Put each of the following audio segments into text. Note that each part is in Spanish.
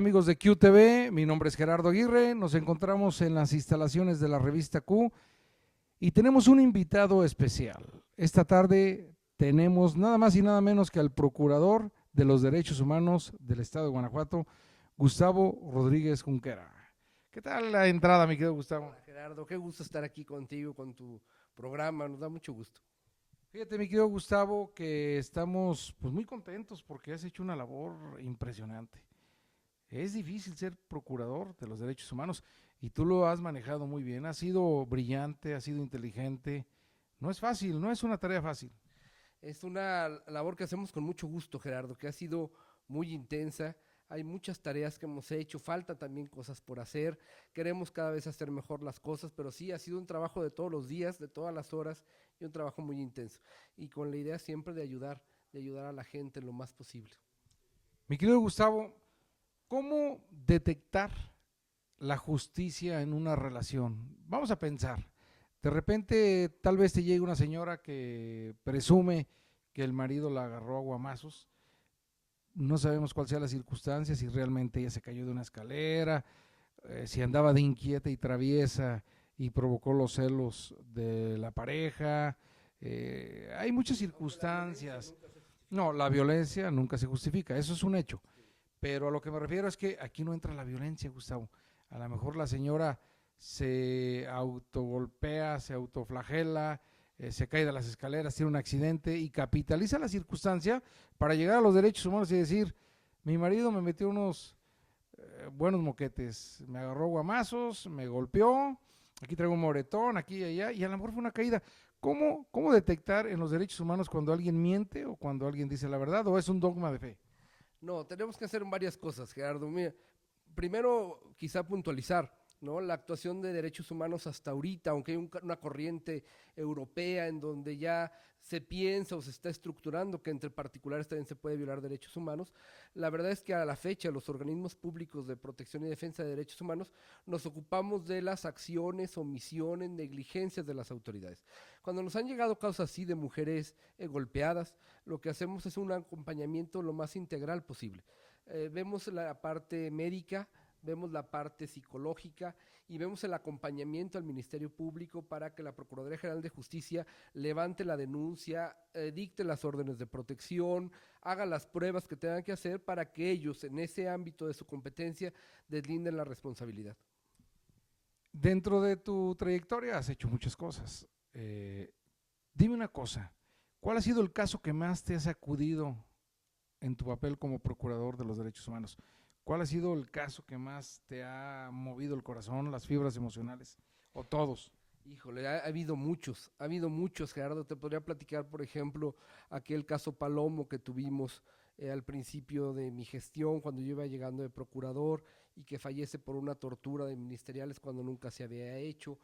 amigos de QTV? Mi nombre es Gerardo Aguirre, nos encontramos en las instalaciones de la revista Q y tenemos un invitado especial. Esta tarde tenemos nada más y nada menos que al Procurador de los Derechos Humanos del Estado de Guanajuato, Gustavo Rodríguez Junquera. ¿Qué tal la entrada, mi querido Gustavo? Hola Gerardo, qué gusto estar aquí contigo, con tu programa, nos da mucho gusto. Fíjate, mi querido Gustavo, que estamos pues muy contentos porque has hecho una labor impresionante. Es difícil ser procurador de los derechos humanos y tú lo has manejado muy bien. Has sido brillante, has sido inteligente. No es fácil, no es una tarea fácil. Es una labor que hacemos con mucho gusto, Gerardo, que ha sido muy intensa. Hay muchas tareas que hemos hecho, faltan también cosas por hacer. Queremos cada vez hacer mejor las cosas, pero sí, ha sido un trabajo de todos los días, de todas las horas y un trabajo muy intenso. Y con la idea siempre de ayudar a la gente lo más posible. Mi querido Gustavo, ¿cómo detectar la justicia en una relación? Vamos a pensar. De repente, tal vez te llegue una señora que presume que el marido la agarró a guamazos. No sabemos cuál sea la circunstancia, si realmente ella se cayó de una escalera, si andaba de inquieta y traviesa y provocó los celos de la pareja. Hay muchas Aunque la violencia circunstancias. nunca se justifica. No, la violencia nunca se justifica, eso es un hecho. Pero a lo que me refiero es que aquí no entra la violencia, Gustavo. A lo mejor la señora se autogolpea, se autoflagela, se cae de las escaleras, tiene un accidente y capitaliza la circunstancia para llegar a los derechos humanos y decir, mi marido me metió unos buenos moquetes, me agarró guamazos, me golpeó, aquí traigo un moretón, aquí y allá, y a lo mejor fue una caída. ¿Cómo detectar en los derechos humanos cuando alguien miente o cuando alguien dice la verdad o es un dogma de fe? No, tenemos que hacer varias cosas, Gerardo. Mira, primero, quizá puntualizar, ¿no? La actuación de derechos humanos hasta ahorita, aunque hay una corriente europea en donde ya se piensa o se está estructurando que entre particulares también se puede violar derechos humanos, la verdad es que a la fecha los organismos públicos de protección y defensa de derechos humanos nos ocupamos de las acciones, omisiones, negligencias de las autoridades. Cuando nos han llegado casos así de mujeres golpeadas, lo que hacemos es un acompañamiento lo más integral posible. Vemos la parte médica, vemos la parte psicológica y vemos el acompañamiento al Ministerio Público para que la Procuraduría General de Justicia levante la denuncia, dicte las órdenes de protección, haga las pruebas que tengan que hacer para que ellos, en ese ámbito de su competencia, deslinden la responsabilidad. Dentro de tu trayectoria has hecho muchas cosas. Dime una cosa, ¿cuál ha sido el caso que más te ha sacudido en tu papel como procurador de los derechos humanos? ¿Cuál ha sido el caso que más te ha movido el corazón, las fibras emocionales? ¿O todos? Híjole, ha habido muchos, Gerardo. Te podría platicar, por ejemplo, aquel caso Palomo que tuvimos al principio de mi gestión, cuando yo iba llegando de procurador y que fallece por una tortura de ministeriales cuando nunca se había hecho.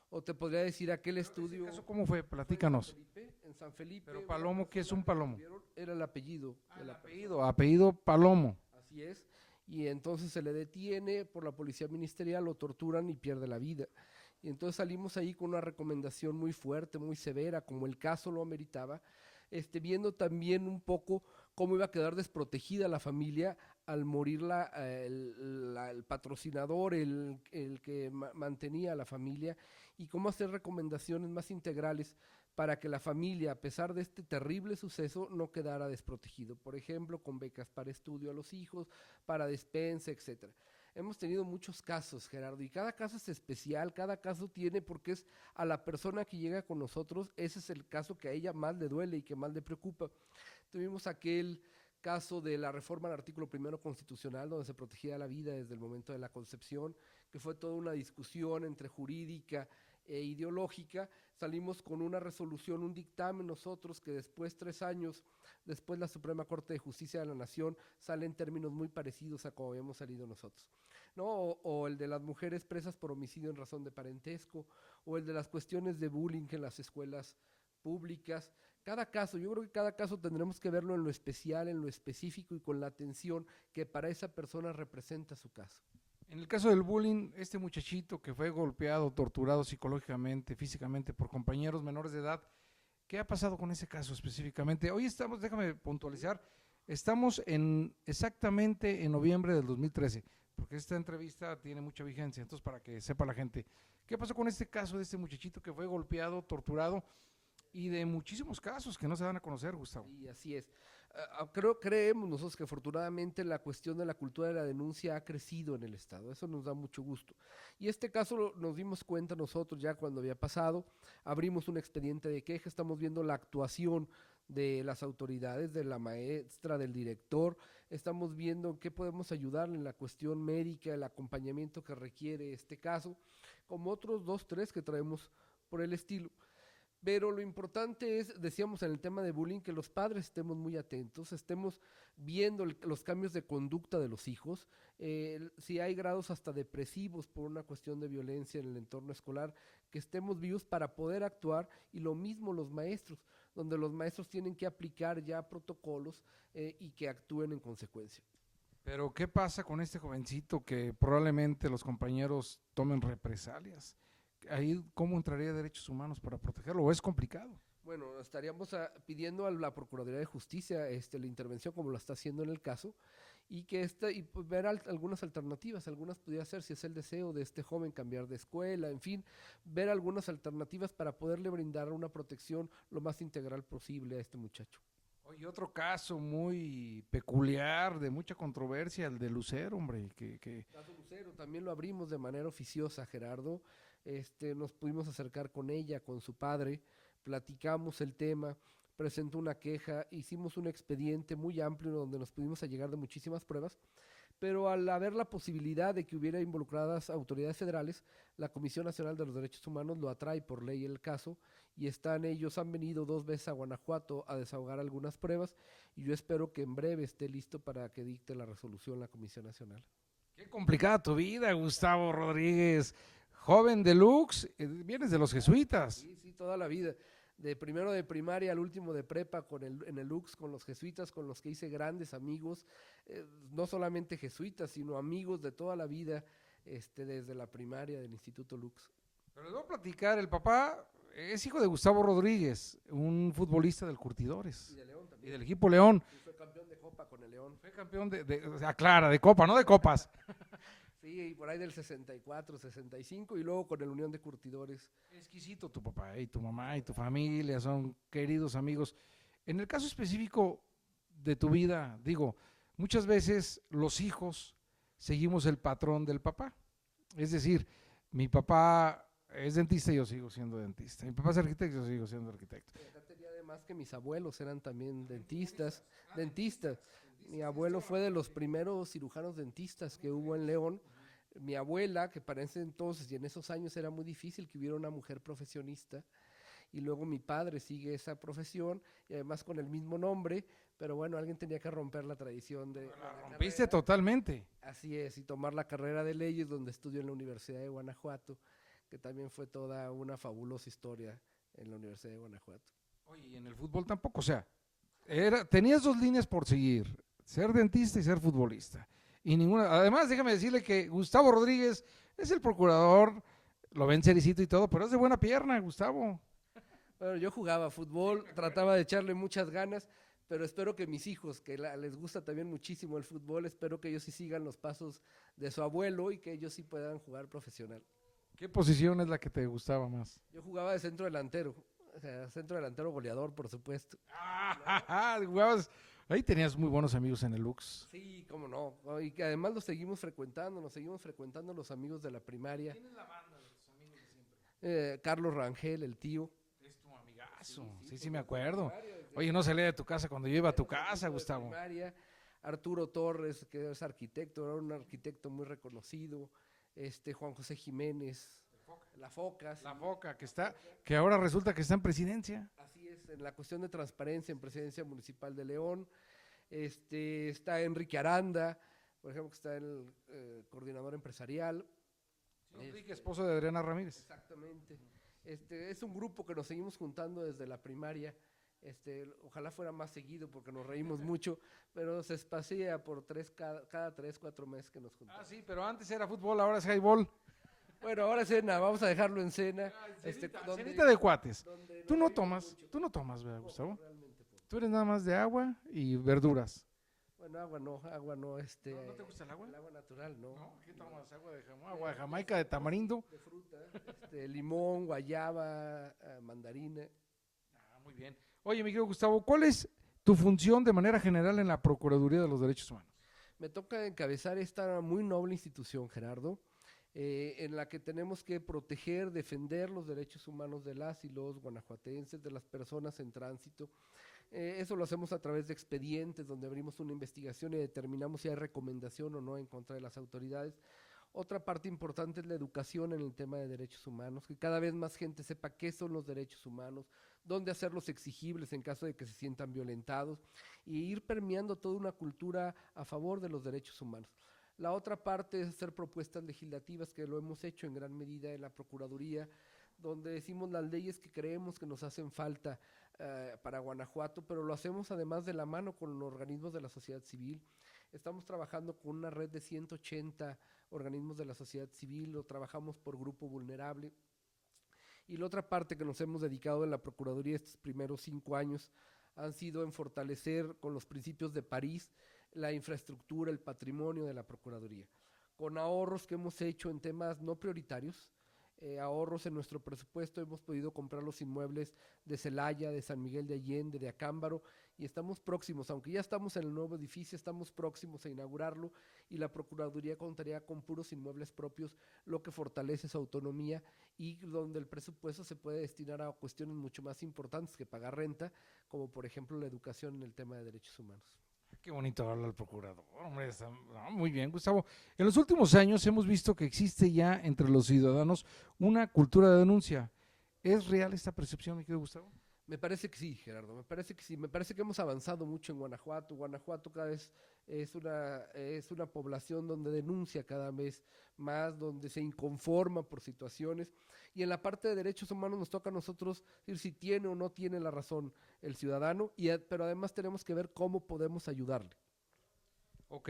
O te podría decir aquel ¿Ese estudio, caso cómo fue? fue en San Platícanos. Felipe, en San Pero Felipe, una Palomo, ¿qué es persona un que palomo? detuvieron, era el apellido Ah, de el la persona. apellido Palomo. Así es. Y entonces se le detiene por la policía ministerial, lo torturan y pierde la vida. Y entonces salimos ahí con una recomendación muy fuerte, muy severa, como el caso lo ameritaba, viendo también un poco cómo iba a quedar desprotegida la familia al morir el patrocinador, el que mantenía a la familia, y cómo hacer recomendaciones más integrales para que la familia, a pesar de este terrible suceso, no quedara desprotegido. Por ejemplo, con becas para estudio a los hijos, para despensa, etcétera. Hemos tenido muchos casos, Gerardo, y cada caso es especial, cada caso tiene, porque es a la persona que llega con nosotros, ese es el caso que a ella más le duele y que más le preocupa. Tuvimos aquel caso de la reforma al artículo primero constitucional, donde se protegía la vida desde el momento de la concepción, que fue toda una discusión entre jurídica e ideológica. Salimos con una resolución, un dictamen nosotros, que después, 3 años después, la Suprema Corte de Justicia de la Nación sale en términos muy parecidos a como habíamos salido nosotros, ¿no? O el de las mujeres presas por homicidio en razón de parentesco, o el de las cuestiones de bullying en las escuelas públicas. Cada caso, yo creo que cada caso tendremos que verlo en lo especial, en lo específico y con la atención que para esa persona representa su caso. En el caso del bullying, este muchachito que fue golpeado, torturado psicológicamente, físicamente por compañeros menores de edad, ¿qué ha pasado con ese caso específicamente? Hoy estamos, déjame puntualizar, Estamos exactamente en noviembre del 2013, porque esta entrevista tiene mucha vigencia, entonces para que sepa la gente, ¿qué pasó con este caso de este muchachito que fue golpeado, torturado y de muchísimos casos que no se dan a conocer, Gustavo? Y así es. Creemos nosotros que afortunadamente la cuestión de la cultura de la denuncia ha crecido en el Estado. Eso nos da mucho gusto. Y este caso nos dimos cuenta nosotros ya cuando había pasado. Abrimos un expediente de queja, estamos viendo la actuación de las autoridades, de la maestra, del director. Estamos viendo en qué podemos ayudarle en la cuestión médica, el acompañamiento que requiere este caso, como otros 2, 3 que traemos por el estilo. Pero lo importante es, decíamos en el tema de bullying, que los padres estemos muy atentos, estemos viendo los cambios de conducta de los hijos, si hay grados hasta depresivos por una cuestión de violencia en el entorno escolar, que estemos vivos para poder actuar, y lo mismo los maestros, donde los maestros tienen que aplicar ya protocolos y que actúen en consecuencia. Pero ¿qué pasa con este jovencito que probablemente los compañeros tomen represalias? Ahí, ¿cómo entraría Derechos Humanos para protegerlo? ¿O es complicado? Bueno, estaríamos pidiendo a la Procuraduría de Justicia la intervención como lo está haciendo en el caso, y que pues, ver algunas alternativas. Algunas podría ser, si es el deseo de este joven, cambiar de escuela, en fin, ver algunas alternativas para poderle brindar una protección lo más integral posible a este muchacho. Oye, otro caso muy peculiar, de mucha controversia, el de Lucero, hombre. Caso Lucero, también lo abrimos de manera oficiosa, Gerardo. Nos pudimos acercar con ella, con su padre, platicamos el tema, presentó una queja, hicimos un expediente muy amplio donde nos pudimos allegar de muchísimas pruebas, pero al haber la posibilidad de que hubiera involucradas autoridades federales, la Comisión Nacional de los Derechos Humanos lo atrae por ley el caso, y ellos han venido 2 veces a Guanajuato a desahogar algunas pruebas, y yo espero que en breve esté listo para que dicte la resolución la Comisión Nacional. Qué complicada tu vida, Gustavo Rodríguez. Joven deluxe, vienes de los jesuitas. Sí, toda la vida. De primero de primaria al último de prepa en el Lux, con los jesuitas, con los que hice grandes amigos, no solamente jesuitas, sino amigos de toda la vida, desde la primaria del Instituto Lux. Pero les voy a platicar, el papá es hijo de Gustavo Rodríguez, un futbolista del Curtidores. Y de León también. Y del equipo León. Y fue campeón de Copa con el León. Fue campeón aclara, de Copa, no de copas. Sí, por ahí del 64, 65, y luego con el Unión de Curtidores. Exquisito tu papá y tu mamá y tu familia, son queridos amigos. En el caso específico de tu vida, digo, muchas veces los hijos seguimos el patrón del papá. Es decir, mi papá es dentista y yo sigo siendo dentista. Mi papá es arquitecto y yo sigo siendo arquitecto. Acá tenía además que mis abuelos eran también dentistas. Mi abuelo fue de los primeros cirujanos dentistas que hubo en León. Mi abuela, que para ese entonces y en esos años era muy difícil que hubiera una mujer profesionista, y luego mi padre sigue esa profesión, y además con el mismo nombre, pero bueno, alguien tenía que romper la tradición de la rompiste totalmente. Así es, y tomar la carrera de leyes, donde estudió en la Universidad de Guanajuato, que también fue toda una fabulosa historia en la Universidad de Guanajuato. Oye, y en el fútbol tampoco, o sea, tenías 2 líneas por seguir, ser dentista y ser futbolista. Y ninguna, además déjame decirle que Gustavo Rodríguez es el procurador, lo ven cericito y todo, pero es de buena pierna, Gustavo. Bueno, yo jugaba fútbol, trataba de echarle muchas ganas, pero espero que mis hijos, que les gusta también muchísimo el fútbol, espero que ellos sí sigan los pasos de su abuelo y que ellos sí puedan jugar profesional. ¿Qué posición es la que te gustaba más? Yo jugaba de centro delantero, o sea, centro delantero goleador, por supuesto. Jugabas. Ahí tenías muy buenos amigos en el Lux. Sí, cómo no. Y que además nos seguimos frecuentando los amigos de la primaria. ¿Quién es la banda de tus amigos de siempre? Carlos Rangel, el tío. Es tu amigazo. Sí, me acuerdo. Oye, no salía de tu casa cuando yo iba a tu casa, Gustavo. Primaria. Arturo Torres, que es arquitecto, era un arquitecto muy reconocido. Juan José Jiménez. La Foca. La Foca, que ahora resulta que está en presidencia. Así es, en la cuestión de transparencia en Presidencia Municipal de León. Está Enrique Aranda, por ejemplo, que está el coordinador empresarial. Enrique, esposo de Adriana Ramírez. Exactamente. Es un grupo que nos seguimos juntando desde la primaria. Ojalá fuera más seguido porque nos reímos mucho, pero se espacía por cada 3, 4 meses que nos juntamos. Sí, pero antes era fútbol, ahora es highball. Bueno, ahora cena, vamos a dejarlo en cena. Cenita de cuates. Tú no tomas, ¿verdad, Gustavo? Tú eres nada más de agua y verduras. Bueno, agua no, ¿No te gusta el agua? el agua natural, no. ¿No? ¿Qué tomas? Agua de Jamaica, de tamarindo. De fruta, limón, guayaba, mandarina. Muy bien. Oye, mi querido Gustavo, ¿cuál es tu función de manera general en la Procuraduría de los Derechos Humanos? Me toca encabezar esta muy noble institución, Gerardo, en la que tenemos que proteger, defender los derechos humanos de las y los guanajuatenses, de las personas en tránsito. Eso lo hacemos a través de expedientes donde abrimos una investigación y determinamos si hay recomendación o no en contra de las autoridades. Otra parte importante es la educación en el tema de derechos humanos, que cada vez más gente sepa qué son los derechos humanos, dónde hacerlos exigibles en caso de que se sientan violentados, y ir permeando toda una cultura a favor de los derechos humanos. La otra parte es hacer propuestas legislativas, que lo hemos hecho en gran medida en la Procuraduría, donde decimos las leyes que creemos que nos hacen falta para Guanajuato, pero lo hacemos además de la mano con los organismos de la sociedad civil. Estamos trabajando con una red de 180 organismos de la sociedad civil, lo trabajamos por grupo vulnerable. Y la otra parte que nos hemos dedicado en la Procuraduría estos primeros 5 años han sido en fortalecer con los principios de París la infraestructura, el patrimonio de la Procuraduría, con ahorros que hemos hecho en temas no prioritarios, ahorros en nuestro presupuesto. Hemos podido comprar los inmuebles de Celaya, de San Miguel de Allende, de Acámbaro, y estamos próximos, aunque ya estamos en el nuevo edificio, estamos próximos a inaugurarlo, y la Procuraduría contaría con puros inmuebles propios, lo que fortalece su autonomía y donde el presupuesto se puede destinar a cuestiones mucho más importantes que pagar renta, como por ejemplo la educación en el tema de derechos humanos. Qué bonito habla el procurador. Hombre, muy bien, Gustavo. En los últimos años hemos visto que existe ya entre los ciudadanos una cultura de denuncia. ¿Es real esta percepción, mi querido Gustavo? Me parece que sí, Gerardo, me parece que sí. Me parece que hemos avanzado mucho en Guanajuato. Guanajuato cada vez es una población donde denuncia cada vez más, donde se inconforma por situaciones. Y en la parte de derechos humanos nos toca a nosotros decir si tiene o no tiene la razón el ciudadano, pero además tenemos que ver cómo podemos ayudarle. Ok.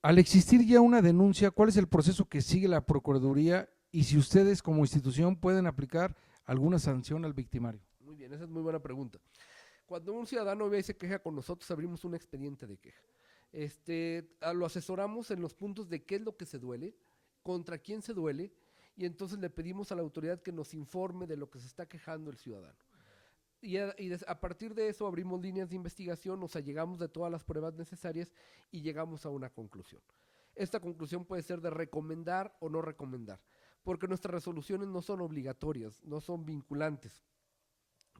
Al existir ya una denuncia, ¿cuál es el proceso que sigue la Procuraduría y si ustedes como institución pueden aplicar alguna sanción al victimario? Muy bien, esa es muy buena pregunta. Cuando un ciudadano ve y se queja con nosotros, abrimos un expediente de queja. Lo asesoramos en los puntos de qué es lo que se duele, contra quién se duele, y entonces le pedimos a la autoridad que nos informe de lo que se está quejando el ciudadano. A partir de eso abrimos líneas de investigación, nos allegamos de todas las pruebas necesarias y llegamos a una conclusión. Esta conclusión puede ser de recomendar o no recomendar, porque nuestras resoluciones no son obligatorias, no son vinculantes.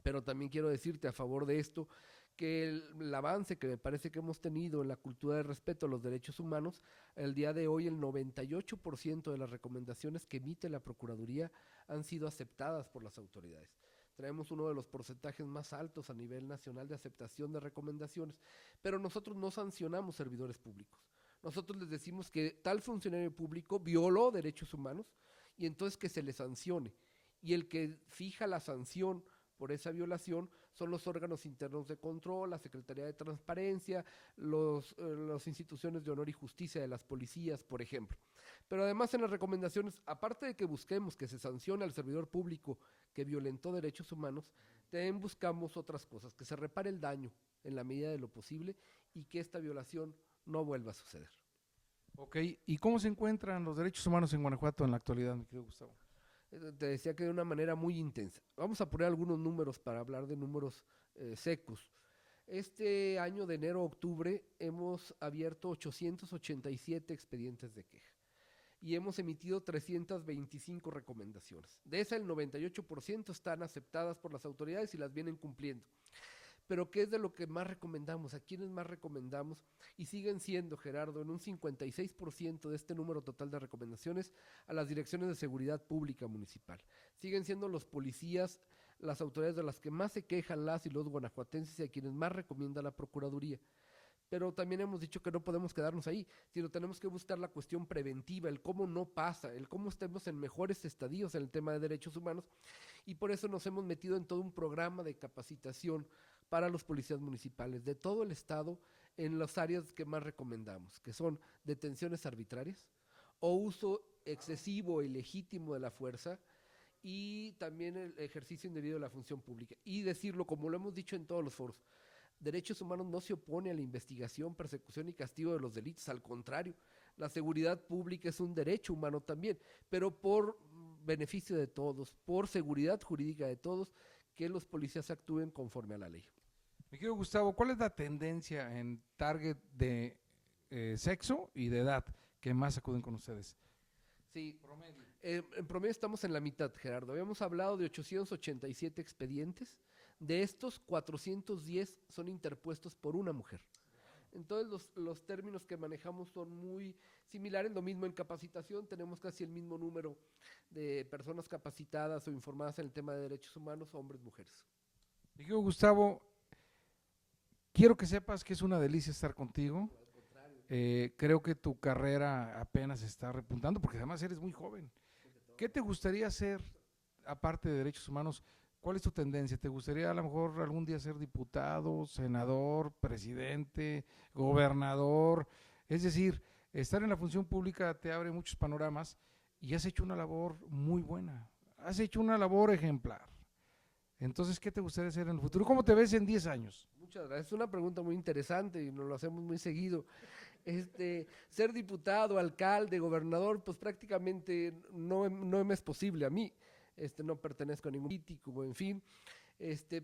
Pero también quiero decirte a favor de esto que el avance que me parece que hemos tenido en la cultura de respeto a los derechos humanos, el día de hoy el 98% de las recomendaciones que emite la Procuraduría han sido aceptadas por las autoridades. Traemos uno de los porcentajes más altos a nivel nacional de aceptación de recomendaciones, pero nosotros no sancionamos servidores públicos. Nosotros les decimos que tal funcionario público violó derechos humanos y entonces que se le sancione. Y el que fija la sanción por esa violación son los órganos internos de control, la Secretaría de Transparencia, las instituciones de honor y justicia de las policías, por ejemplo. Pero además en las recomendaciones, aparte de que busquemos que se sancione al servidor público que violentó derechos humanos, también buscamos otras cosas, que se repare el daño en la medida de lo posible y que esta violación no vuelva a suceder. Ok, ¿y cómo se encuentran los derechos humanos en Guanajuato en la actualidad, mi querido Gustavo? Te decía que de una manera muy intensa. Vamos a poner algunos números para hablar de números secos. Este año de enero a octubre hemos abierto 887 expedientes de queja y hemos emitido 325 recomendaciones. De esa, el 98% están aceptadas por las autoridades y las vienen cumpliendo. Pero ¿qué es de lo que más recomendamos? ¿A quiénes más recomendamos? Y siguen siendo, Gerardo, en un 56% de este número total de recomendaciones a las direcciones de seguridad pública municipal. Siguen siendo los policías, las autoridades de las que más se quejan las y los guanajuatenses y a quienes más recomienda la Procuraduría. Pero también hemos dicho que no podemos quedarnos ahí, sino tenemos que buscar la cuestión preventiva, el cómo no pasa, el cómo estemos en mejores estadios en el tema de derechos humanos, y por eso nos hemos metido en todo un programa de capacitación para los policías municipales de todo el estado en las áreas que más recomendamos, que son detenciones arbitrarias o uso excesivo e ilegítimo de la fuerza y también el ejercicio indebido de la función pública. Y decirlo, como lo hemos dicho en todos los foros, Derechos Humanos no se opone a la investigación, persecución y castigo de los delitos, al contrario, la seguridad pública es un derecho humano también, pero por beneficio de todos, por seguridad jurídica de todos, que los policías actúen conforme a la ley. Mi querido Gustavo, ¿cuál es la tendencia en target de sexo y de edad que más acuden con ustedes? Sí, en promedio estamos en la mitad, Gerardo. Habíamos hablado de 887 expedientes. De estos, 410 son interpuestos por una mujer. Entonces, los términos que manejamos son muy similares. Lo mismo en capacitación, tenemos casi el mismo número de personas capacitadas o informadas en el tema de derechos humanos, hombres, mujeres. Mi querido Gustavo, quiero que sepas que es una delicia estar contigo. Creo que tu carrera apenas está repuntando, porque además eres muy joven. ¿Qué te gustaría hacer, aparte de derechos humanos? ¿Cuál es tu tendencia? ¿Te gustaría a lo mejor algún día ser diputado, senador, presidente, gobernador? Es decir, estar en la función pública te abre muchos panoramas y has hecho una labor muy buena. Has hecho una labor ejemplar. Entonces, ¿qué te gustaría hacer en el futuro? ¿Cómo te ves en 10 años? Muchas gracias. Es una pregunta muy interesante y nos lo hacemos muy seguido. Ser diputado, alcalde, gobernador, pues prácticamente no me es posible a mí. No pertenezco a ningún político, en fin.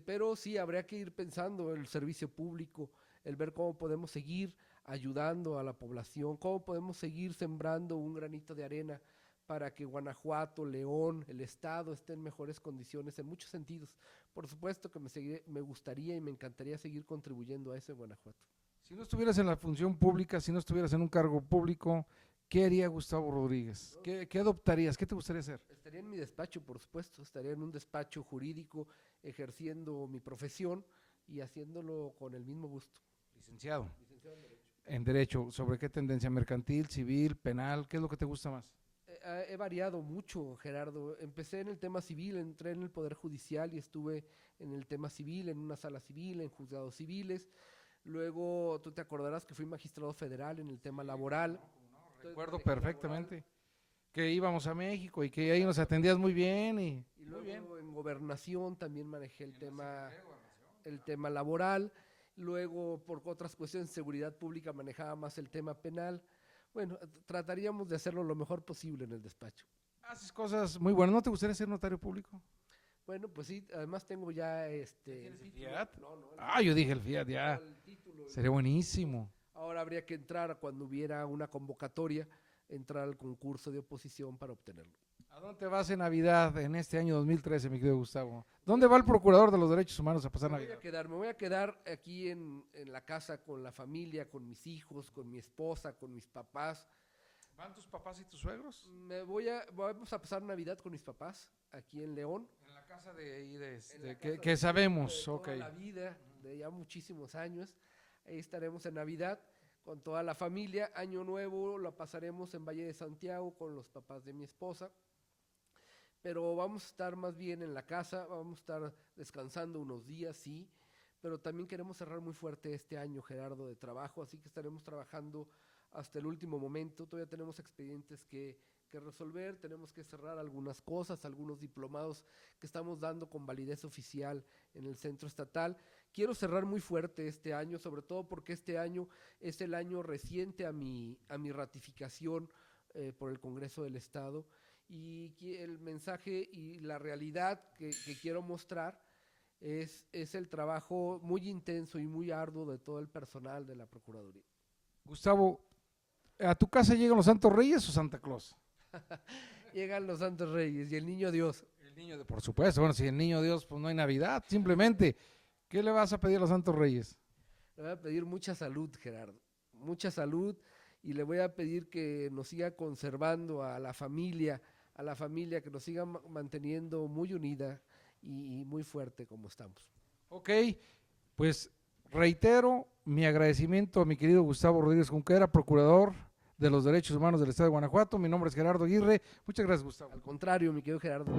Pero sí habría que ir pensando en el servicio público, el ver cómo podemos seguir ayudando a la población, cómo podemos seguir sembrando un granito de arena para que Guanajuato, León, el Estado esté en mejores condiciones en muchos sentidos. Por supuesto que me gustaría y me encantaría seguir contribuyendo a eso en Guanajuato. Si no estuvieras en la función pública, si no estuvieras en un cargo público, ¿qué haría Gustavo Rodríguez? ¿Qué adoptarías? ¿Qué te gustaría hacer? Estaría en mi despacho, por supuesto. Estaría en un despacho jurídico ejerciendo mi profesión y haciéndolo con el mismo gusto. Licenciado. Licenciado en Derecho. En Derecho. ¿Sobre qué tendencia? ¿Mercantil, civil, penal? ¿Qué es lo que te gusta más? He variado mucho, Gerardo. Empecé en el tema civil, entré en el Poder Judicial y estuve en el tema civil, en una sala civil, en juzgados civiles. Luego, tú te acordarás que fui magistrado federal en el tema laboral. Recuerdo perfectamente que íbamos a México y que ahí nos atendías muy bien. Y luego en gobernación también manejé el tema laboral. Luego, por otras cuestiones de seguridad pública, manejaba más el tema penal. Bueno, trataríamos de hacerlo lo mejor posible en el despacho. Haces cosas muy buenas. ¿No te gustaría ser notario público? Bueno, pues sí, además tengo ya ¿El Fiat? Yo dije el Fiat, ya. Sería buenísimo. Ahora habría que entrar cuando hubiera una convocatoria, entrar al concurso de oposición para obtenerlo. ¿A dónde vas en Navidad en este año 2013, mi querido Gustavo? ¿Dónde va el Procurador de los Derechos Humanos a pasar Navidad? Me voy a quedar aquí en la casa con la familia, con mis hijos, con mi esposa, con mis papás. ¿Van tus papás y tus suegros? Vamos a pasar Navidad con mis papás aquí en León. En la casa de ahí, que sabemos, de toda la vida, de ya muchísimos años. Ahí estaremos en Navidad con toda la familia. Año Nuevo lo pasaremos en Valle de Santiago con los papás de mi esposa. Pero vamos a estar más bien en la casa, vamos a estar descansando unos días, sí, pero también queremos cerrar muy fuerte este año, Gerardo, de trabajo, así que estaremos trabajando hasta el último momento. Todavía tenemos expedientes que resolver, tenemos que cerrar algunas cosas, algunos diplomados que estamos dando con validez oficial en el centro estatal. Quiero cerrar muy fuerte este año, sobre todo porque este año es el año reciente a mi ratificación por el Congreso del Estado. Y el mensaje y la realidad que quiero mostrar es el trabajo muy intenso y muy arduo de todo el personal de la Procuraduría. Gustavo, ¿a tu casa llegan los Santos Reyes o Santa Claus? Llegan los Santos Reyes y el Niño Dios. Por supuesto, bueno, si el Niño Dios, pues no hay Navidad, simplemente. ¿Qué le vas a pedir a los Santos Reyes? Le voy a pedir mucha salud, Gerardo, mucha salud, y le voy a pedir que nos siga conservando a la familia, que nos siga manteniendo muy unida y muy fuerte como estamos. Ok, pues reitero mi agradecimiento a mi querido Gustavo Rodríguez Junquera, Procurador de los Derechos Humanos del Estado de Guanajuato. Mi nombre es Gerardo Aguirre. Muchas gracias, Gustavo. Al contrario, mi querido Gerardo.